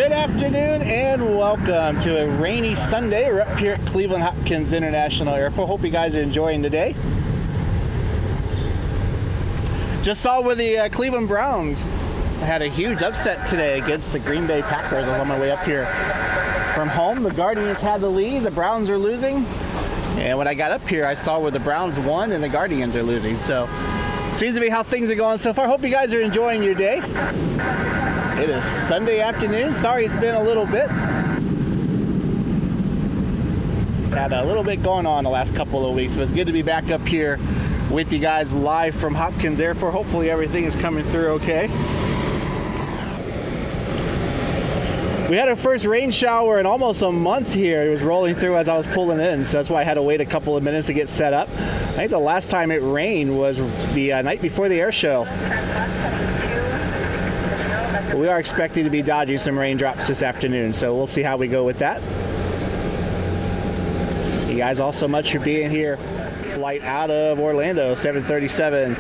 Good afternoon and welcome to a rainy Sunday. We're up here at Cleveland Hopkins International Airport. Hope you guys are enjoying the day. Just saw where the Cleveland Browns had a huge upset today against the Green Bay Packers. I was on my way up here from home. The Guardians had the lead. The Browns are losing. And when I got up here, I saw where the Browns won and the Guardians are losing. So, seems to be how things are going so far. Hope you guys are enjoying your day. It is Sunday afternoon. Sorry it's been a little bit. Had a little bit going on the last couple of weeks, but it's good to be back up here with you guys live from Hopkins Airport. Hopefully everything is coming through okay. We had our first rain shower in almost a month here. It was rolling through as I was pulling in, so that's why I had to wait a couple of minutes to get set up. I think the last time it rained was the night before the air show. But we are expecting to be dodging some raindrops this afternoon, so we'll see how we go with that. You guys all so much for being here. Flight out of Orlando, 737.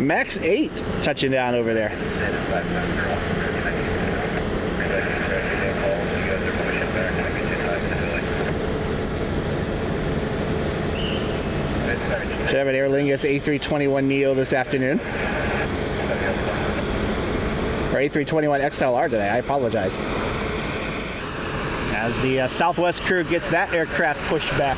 Max 8 touching down over there. Should have an Aer Lingus A321neo this afternoon. Or A321 XLR today, I apologize. As the Southwest crew gets that aircraft pushed back.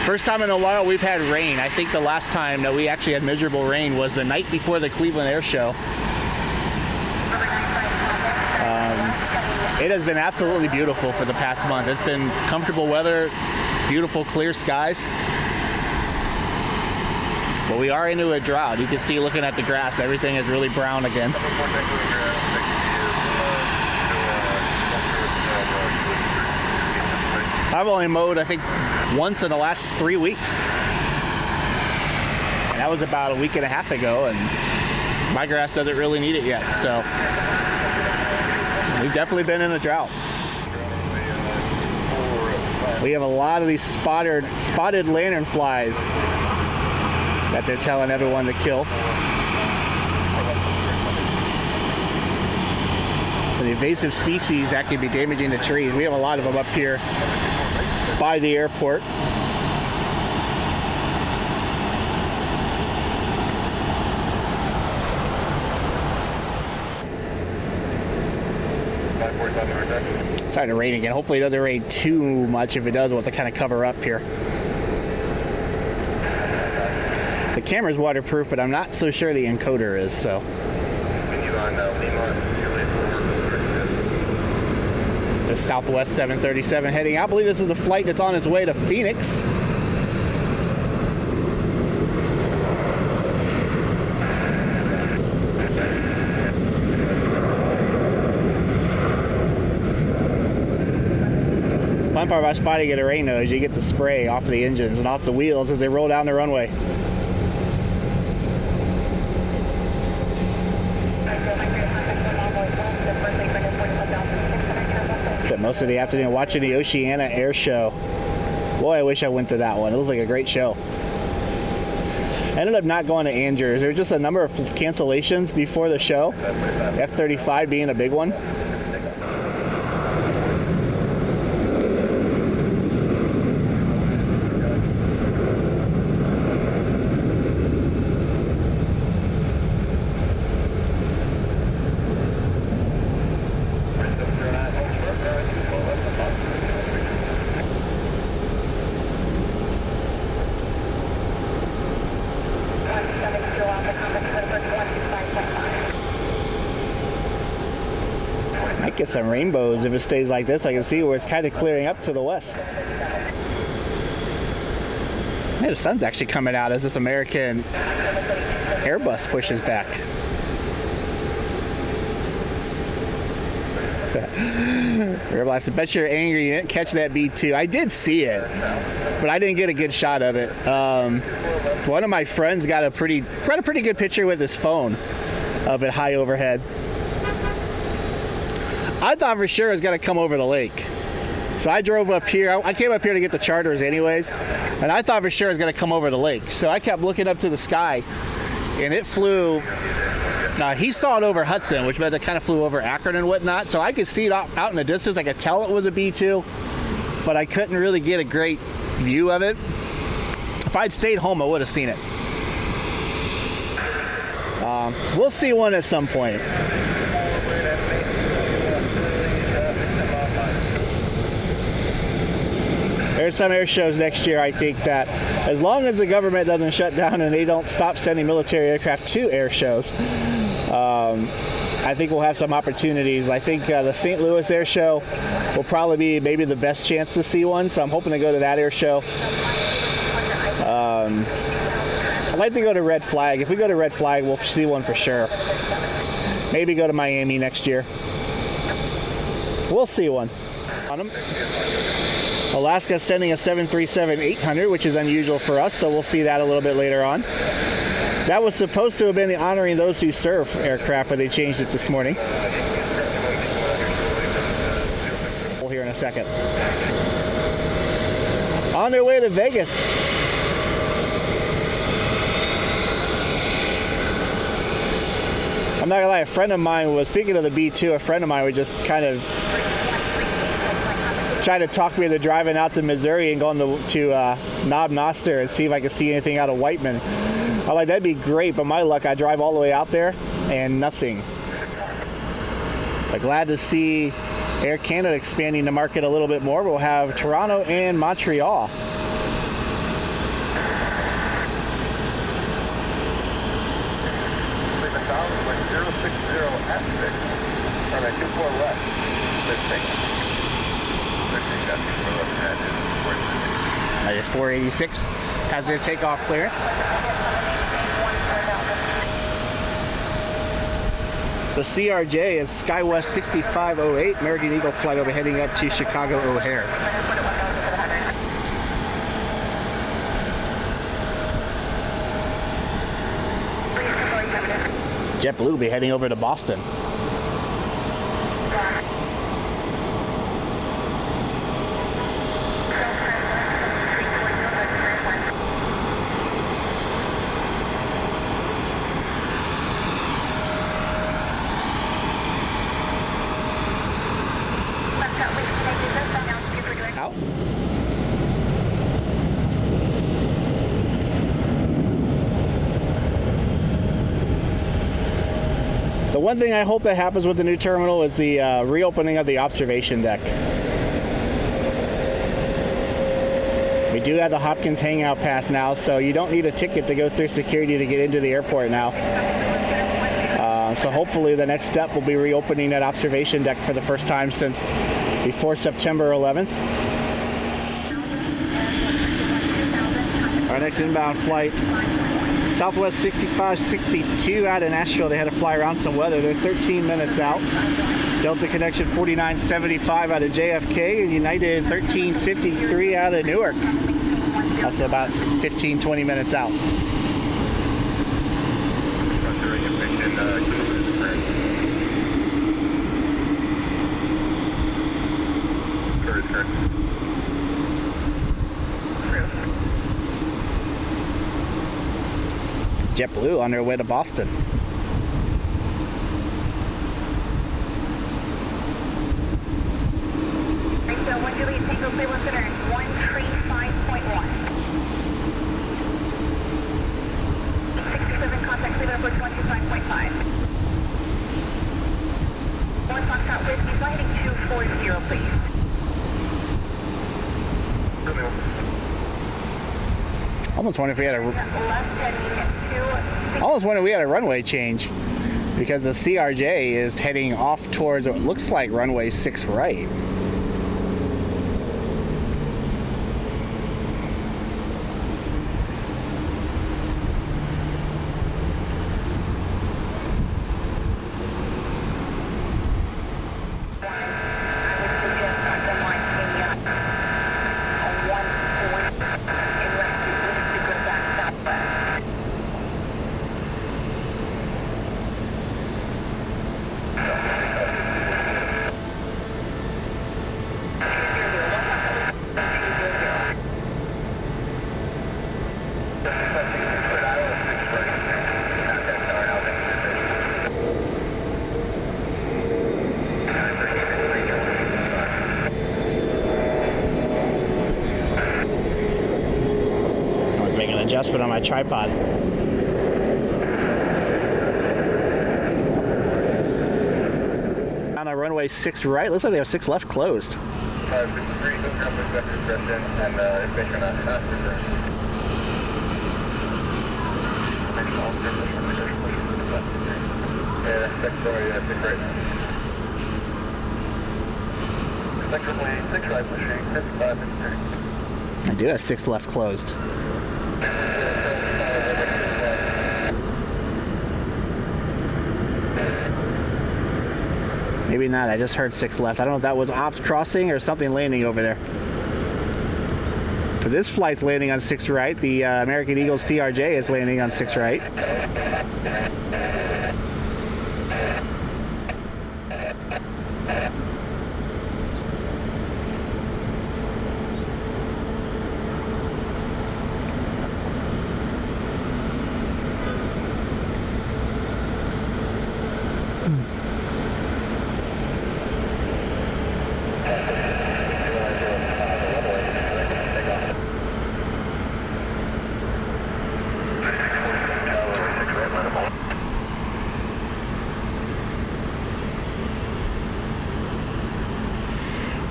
First time in a while we've had rain. I think the last time that we actually had miserable rain was the night before the Cleveland Air Show. It has been absolutely beautiful for the past month. It's been comfortable weather, beautiful clear skies. But we are into a drought. You can see looking at the grass, everything is really brown again. I've only mowed, I think, once in the last 3 weeks. And that was about a week and a half ago, and my grass doesn't really need it yet. So we've definitely been in a drought. We have a lot of these spotted lanternflies that they're telling everyone to kill. It's an invasive species that can be damaging the trees. We have a lot of them up here by the airport. Starting to rain again. Hopefully it doesn't rain too much. If it does, we'll have to kind of cover up here. The camera's waterproof, but I'm not so sure the encoder is, so. The Southwest 737 heading out. I believe this is the flight that's on its way to Phoenix. Fun part about spotting at a rain though is you get the spray off of the engines and off the wheels as they roll down the runway. Spent most of the afternoon watching the Oceana Air Show. Boy, I wish I went to that one. It looks like a great show. I ended up not going to Andrews. There were just a number of cancellations before the show, F-35 being a big one. Get some rainbows if it stays like this. I can see where it's kind of clearing up to the west. Hey, the sun's actually coming out as this American Airbus pushes back. I bet you're angry you didn't catch that B2. I did see it, but I didn't get a good shot of it. One of my friends got a pretty good picture with his phone of it high overhead. I thought for sure it was going to come over the lake. So I drove up here. I came up here to get the charters anyways, and I thought for sure it was going to come over the lake. So I kept looking up to the sky, and it flew He saw it over Hudson, which meant it kind of flew over Akron and whatnot. So I could see it out in the distance. I could tell it was a B2, but I couldn't really get a great view of it. If I'd stayed home, I would have seen it. We'll see one at some point. There's some air shows next year, I think, that as long as the government doesn't shut down and they don't stop sending military aircraft to air shows, I think we'll have some opportunities. I think the St. Louis Air Show will probably be maybe the best chance to see one, so I'm hoping to go to that air show. I'd like to go to Red Flag. If we go to Red Flag, we'll see one for sure. Maybe go to Miami next year. We'll see one. On them. Alaska's sending a 737-800, which is unusual for us, so we'll see that a little bit later on. That was supposed to have been honoring those who serve aircraft, but they changed it this morning. We'll hear in a second. On their way to Vegas. I'm not gonna lie, a friend of mine was, speaking of the B2, a friend of mine was just kind of trying to talk me into driving out to Missouri and going to Knob Noster and see if I could see anything out of Whiteman. I'm like, that'd be great, but my luck, I drive all the way out there and nothing. But glad to see Air Canada expanding the market a little bit more. We'll have Toronto and Montreal. Your 486 has their takeoff clearance. The CRJ is SkyWest 6508, American Eagle flight over heading up to Chicago O'Hare. JetBlue will be heading over to Boston. The one thing I hope that happens with the new terminal is the reopening of the observation deck. We do have the Hopkins hangout pass now, so you don't need a ticket to go through security to get into the airport now. So hopefully the next step will be reopening that observation deck for the first time since before September 11th. Our next inbound flight, Southwest 6562 out of Nashville. They had to fly around some weather. They're 13 minutes out. Delta Connection 4975 out of JFK, and United 1353 out of Newark. Also about 15-20 minutes out. JetBlue on their way to Boston. So 1 Juliet Tango Clear Center 135.1. 67 contact Clear Approach 125.5. 1 Foxtrot Whiskey, flight heading 240, please. Almost wonder if we had a runway change because the CRJ is heading off towards what looks like runway 6 right. adjustment on my tripod. On runway 6 right, looks like they have 6 left closed. 53, and information on passenger. Yeah, 6 right. Effectively 6 right pushing, 55 I do have 6 left closed. Maybe not, I just heard 6 left. I don't know if that was ops crossing or something landing over there. But this flight's landing on 6 right. The American Eagle CRJ is landing on 6 right.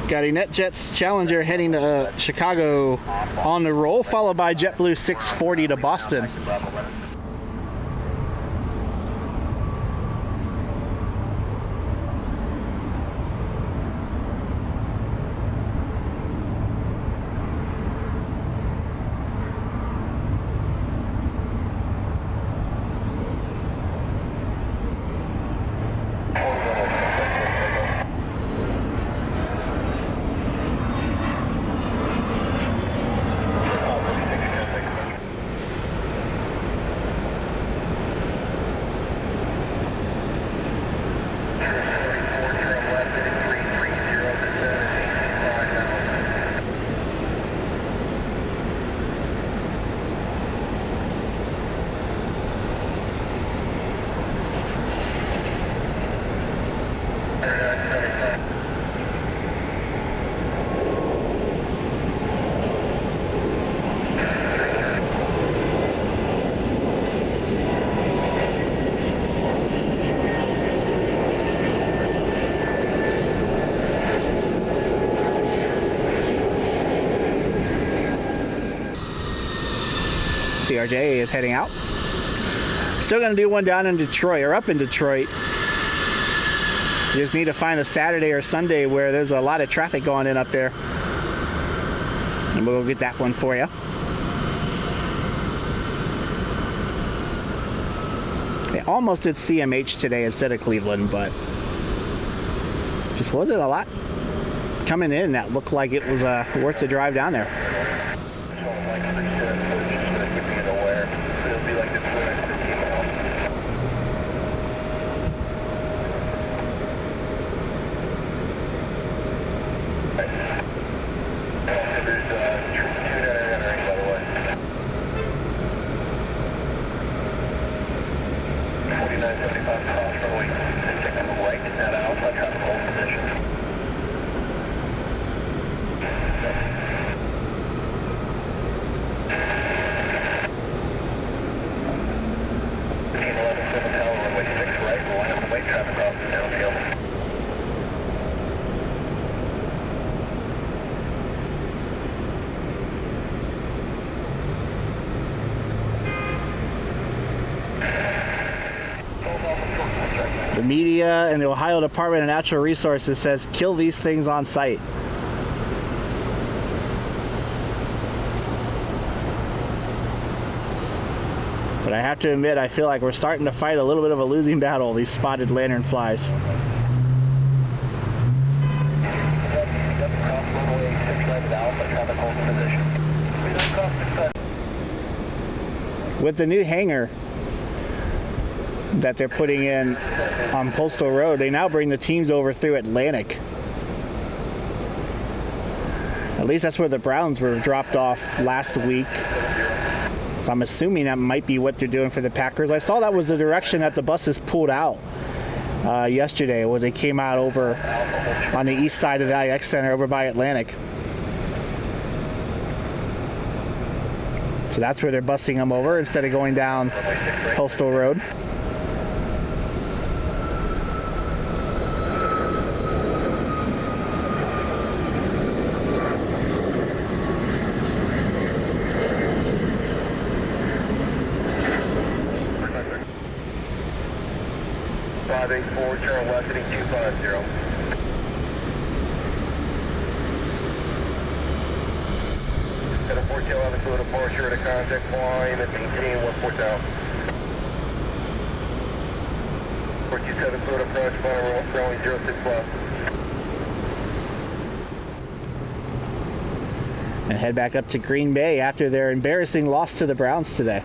Got a NetJets Challenger heading to Chicago on the roll, followed by JetBlue 640 to Boston. CRJ is heading out. Still gonna do one down in Detroit, or up in Detroit. You just need to find a Saturday or Sunday where there's a lot of traffic going in up there. And we'll go get that one for you. I almost did CMH today instead of Cleveland, but just wasn't a lot coming in that looked like it was worth the drive down there. The media and the Ohio Department of Natural Resources says kill these things on site. But I have to admit, I feel like we're starting to fight a little bit of a losing battle, these spotted lanternflies. With the new hangar that they're putting in on Postal Road, they now bring the teams over through Atlantic. At least that's where the Browns were dropped off last week. So I'm assuming that might be what they're doing for the Packers. I saw that was the direction that the buses pulled out yesterday, where they came out over on the east side of the IX Center over by Atlantic. So that's where they're busing them over instead of going down Postal Road. Turn left heading 250. At a 411 fluid departure at a contact climb and maintain 14 down. 427 fluid approach, final runway 06 left. And head back up to Green Bay after their embarrassing loss to the Browns today.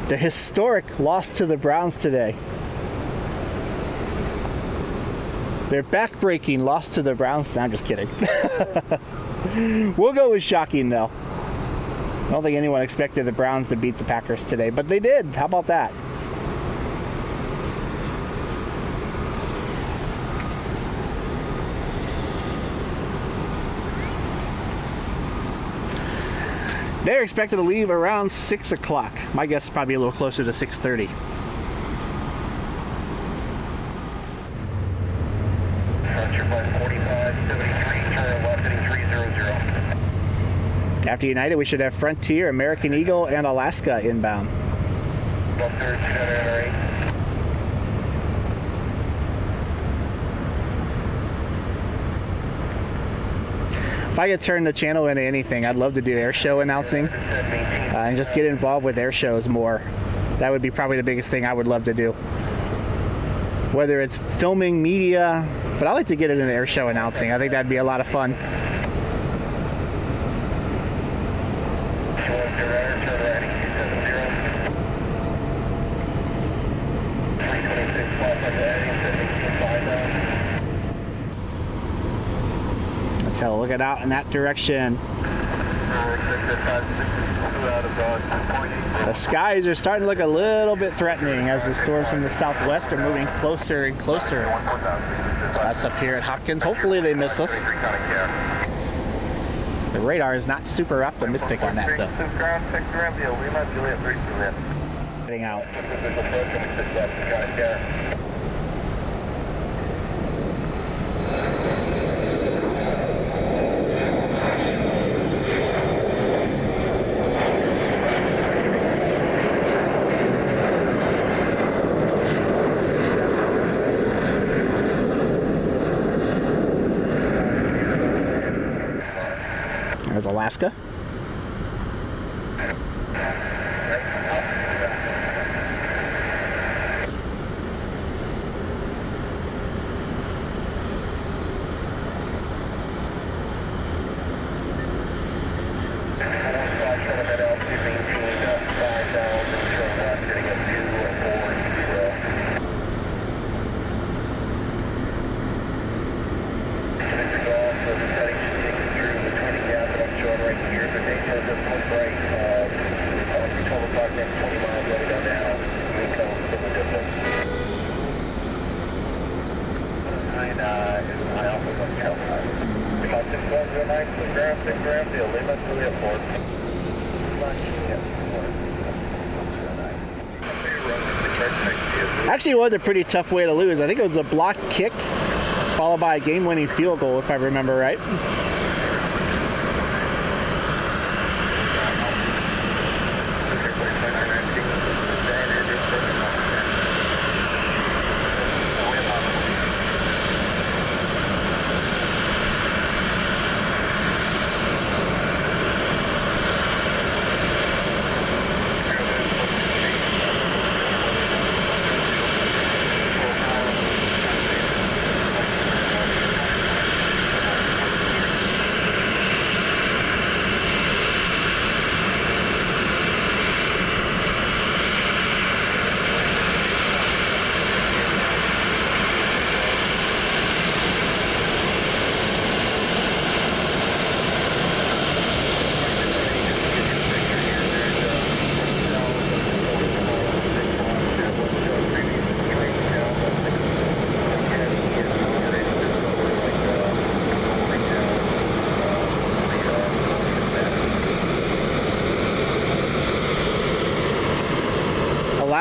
The historic loss to the Browns today. Their back-breaking loss to the Browns. No, I'm just kidding. We'll go with shocking, though. I don't think anyone expected the Browns to beat the Packers today, but they did. How about that? They're expected to leave around 6 o'clock. My guess is probably a little closer to 6:30. After United, we should have Frontier, American Eagle, and Alaska inbound. If I could turn the channel into anything, I'd love to do air show announcing and just get involved with air shows more. That would be probably the biggest thing I would love to do. Whether it's filming, media, but I like to get it in air show announcing. I think that'd be a lot of fun. So look it out in that direction. The skies are starting to look a little bit threatening as the storms from the southwest are moving closer and closer to us up here at Hopkins. Hopefully they miss us. The radar is not super optimistic on that though. Getting out. There's Alaska. Actually, it was a pretty tough way to lose. I think it was a blocked kick followed by a game-winning field goal, if I remember right.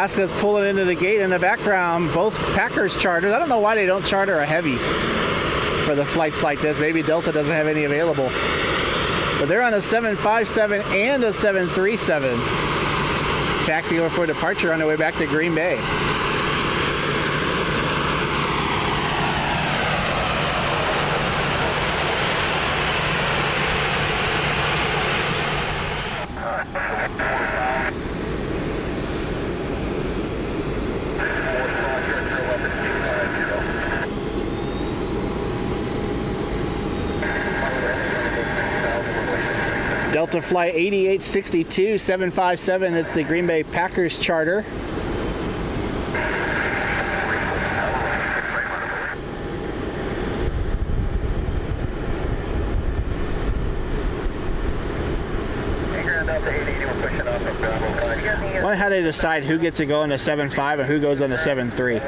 Alaska's pulling into the gate in the background. Both Packers charters. I don't know why they don't charter a heavy for the flights like this. Maybe Delta doesn't have any available. But they're on a 757 and a 737. Taxiing over for departure on their way back to Green Bay. Delta Flight 8862 757. It's the Green Bay Packers charter. Wonder how they decide who gets to go on the 7.5 and who goes on the 7.3.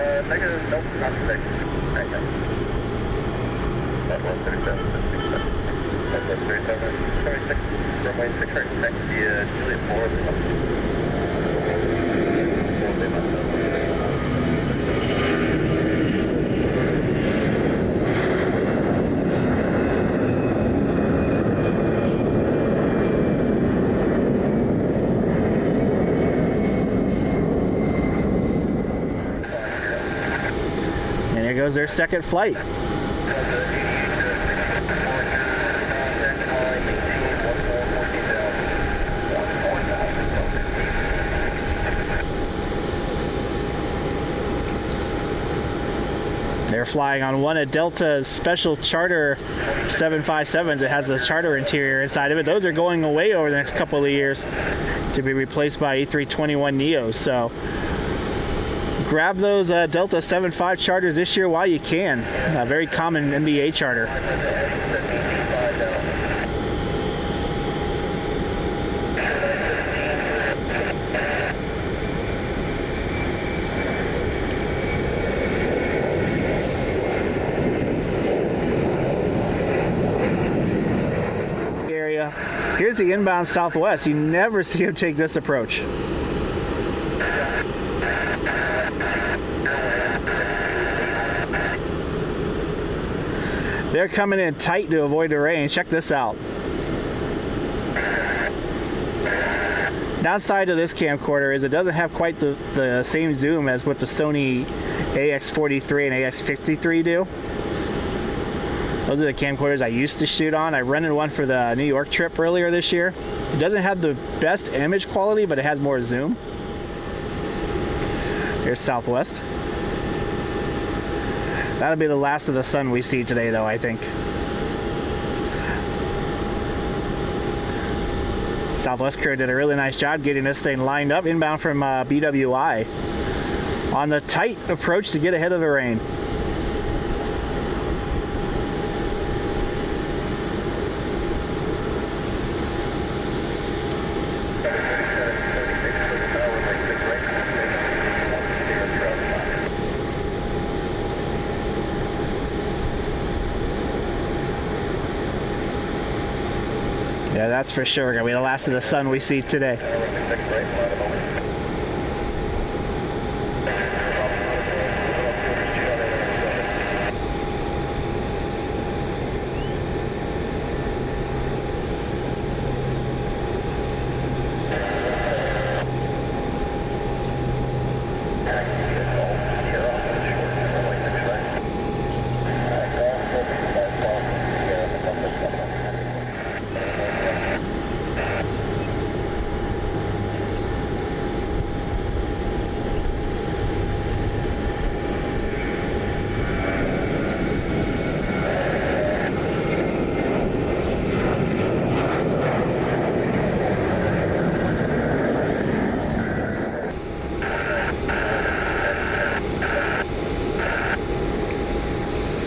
And here goes their second flight. They're flying on one of Delta's special charter 757s. It has the charter interior inside of it. Those are going away over the next couple of years to be replaced by A321 Neos. So grab those Delta 7.5 charters this year while you can. A very common NBA charter. Here's the inbound Southwest. You never see him take this approach. They're coming in tight to avoid the rain. Check this out. Downside to this camcorder is it doesn't have quite the same zoom as what the Sony AX43 and AX53 do. Those are the camcorders I used to shoot on. I rented one for the New York trip earlier this year. It doesn't have the best image quality, but it has more zoom. Here's Southwest. That'll be the last of the sun we see today, though, I think. Southwest crew did a really nice job getting this thing lined up inbound from BWI on the tight approach to get ahead of the rain. Yeah, that's for sure gonna be the last of the sun we see today.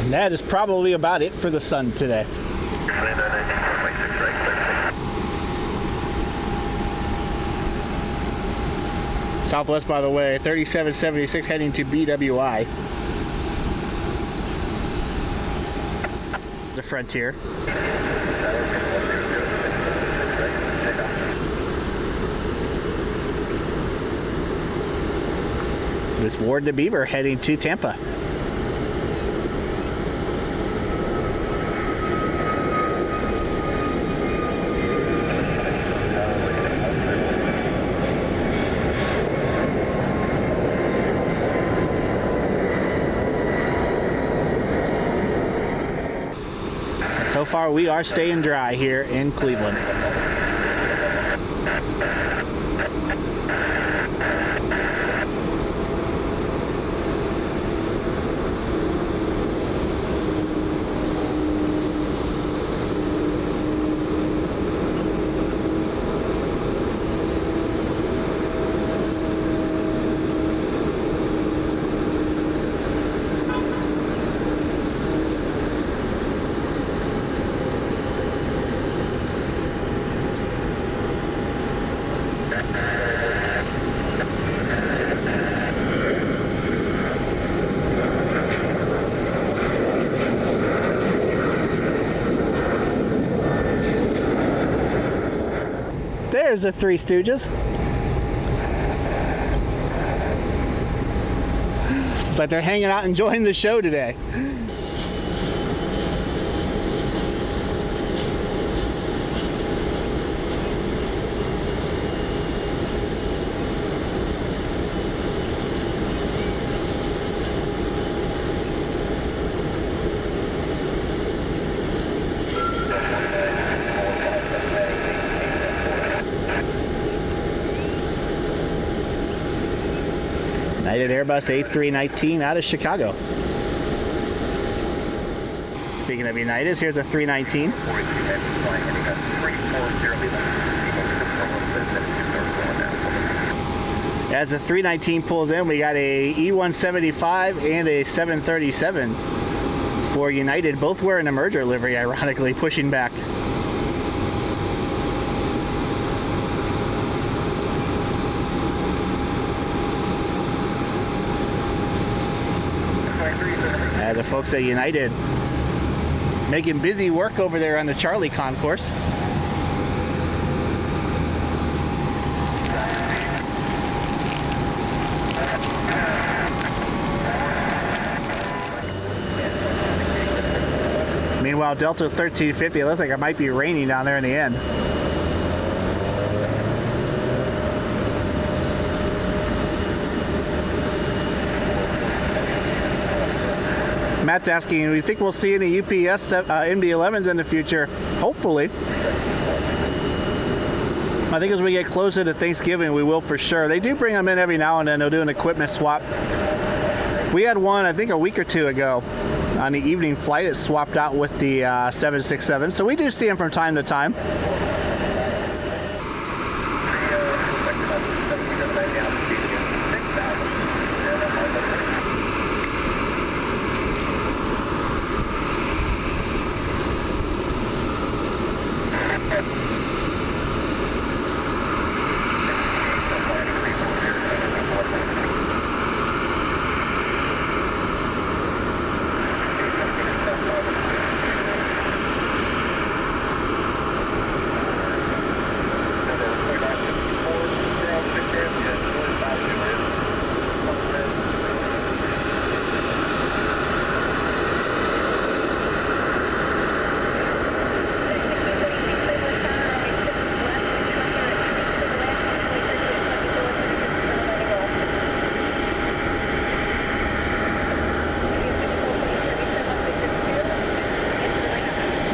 And that is probably about it for the sun today. Southwest, by the way, 3776 heading to BWI. The Frontier. This Ward to Beaver heading to Tampa. So far, we are staying dry here in Cleveland. There's the Three Stooges. It's like they're hanging out enjoying the show today. United Airbus A319 out of Chicago. Speaking of Uniteds, here's a 319. As the 319 pulls in, we got a E175 and a 737 for United, both wearing a merger livery, ironically, pushing back. The folks at United making busy work over there on the Charlie concourse. Meanwhile, Delta 1350, it looks like it might be raining down there in the end. Matt's asking, do you think we'll see any UPS MD-11s in the future? Hopefully. I think as we get closer to Thanksgiving, we will for sure. They do bring them in every now and then. They'll do an equipment swap. We had one, I think, a week or two ago on the evening flight. It swapped out with the 767. So we do see them from time to time.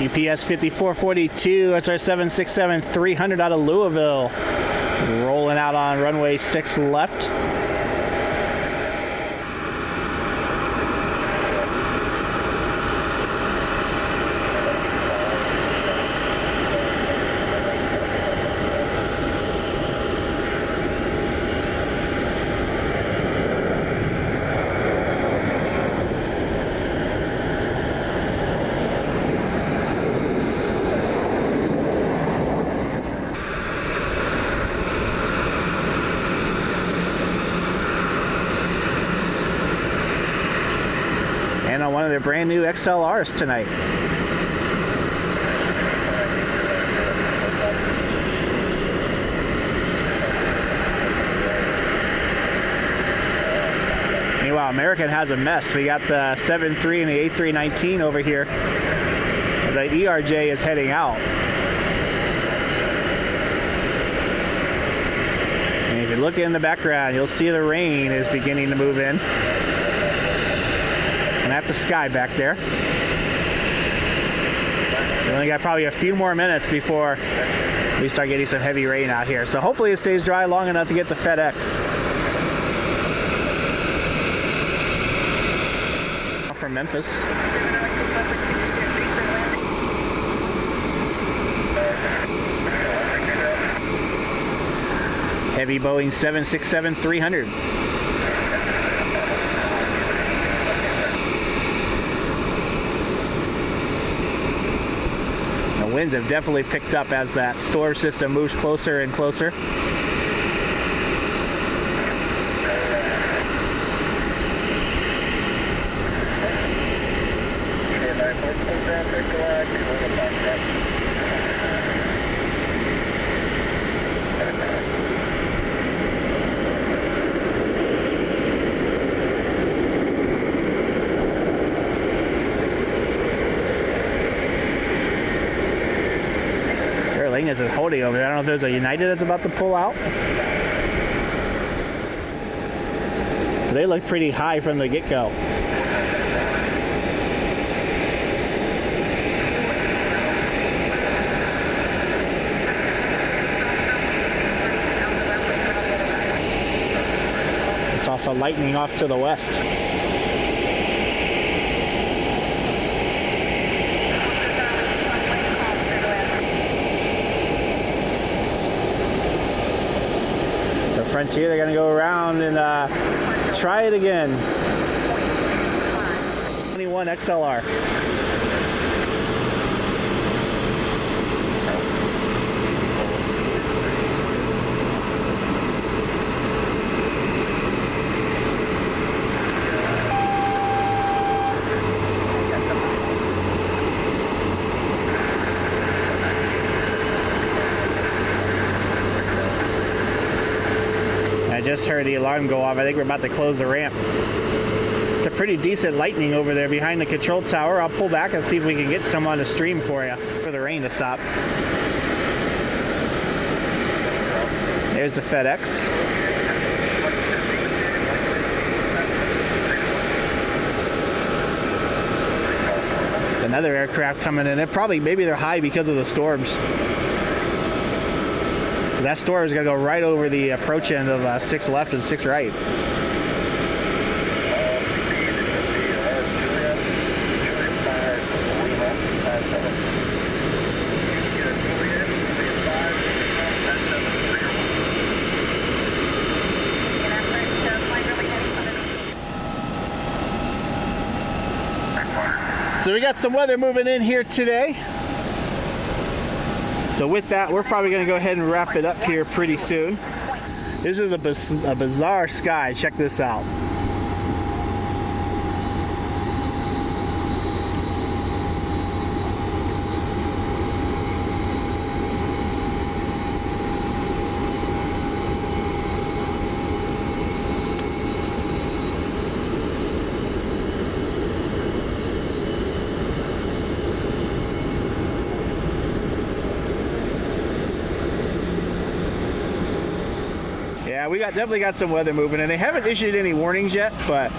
UPS 5442, that's our 767-300 out of Louisville. Rolling out on runway 6 left. And on one of their brand new XLRs tonight. Wow, American has a mess. We got the 7.3 and the A319 over here. The ERJ is heading out. And if you look in the background, you'll see the rain is beginning to move in. And that's the sky back there. So we only got probably a few more minutes before we start getting some heavy rain out here. So hopefully it stays dry long enough to get to FedEx. From Memphis. Heavy Boeing 767-300. The winds have definitely picked up as that storm system moves closer and closer. Is holding over there. I don't know if there's a United that's about to pull out. They look pretty high from the get-go. It's also lightning off to the west. Frontier, they're going to go around and try it again. 21 XLR. Just heard the alarm go off. I think we're about to close the ramp. It's a pretty decent lightning over there behind the control tower. I'll pull back and see if we can get some on the stream for you for the rain to stop. There's the FedEx. There's another aircraft coming in. Maybe they're high because of the storms. That storm is going to go right over the approach end of 6 left and 6 right. So we got some weather moving in here today. So with that, we're probably going to go ahead and wrap it up here pretty soon. This is a bizarre sky. Check this out. Yeah, we definitely got some weather moving, and they haven't issued any warnings yet, but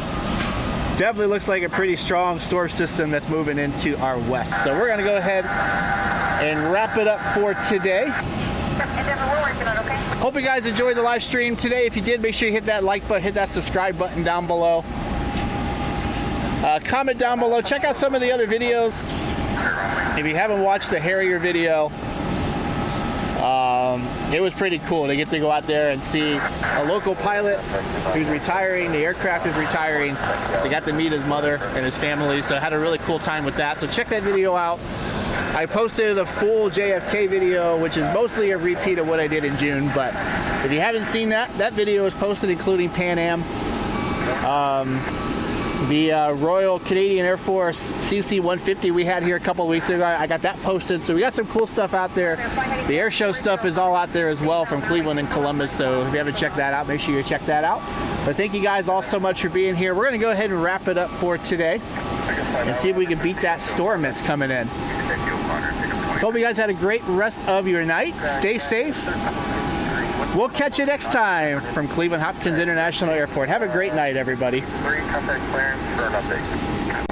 definitely looks like a pretty strong storm system that's moving into our west. So we're going to go ahead and wrap it up for today. Hope you guys enjoyed the live stream today. If you did, make sure you hit that like button, hit that subscribe button down below. Comment down below. Check out some of the other videos. If you haven't watched the Harrier video, it was pretty cool to get to go out there and see a local pilot who's retiring. The aircraft is retiring. They got to meet his mother and his family, so I had a really cool time with that. So check that video out. I posted a full JFK video, which is mostly a repeat of what I did in June, but if you haven't seen that video is posted, including Pan Am. The Royal Canadian Air Force CC-150 we had here a couple of weeks ago. I got that posted, so we got some cool stuff out there. The air show stuff is all out there as well from Cleveland and Columbus, so if you haven't checked that out, make sure you check that out. But thank you guys all so much for being here. We're going to go ahead and wrap it up for today and see if we can beat that storm that's coming in. Hope you guys had a great rest of your night. Stay safe. We'll catch you next time from Cleveland Hopkins International Airport. Have a great night, everybody. 3, contact clearance for an update.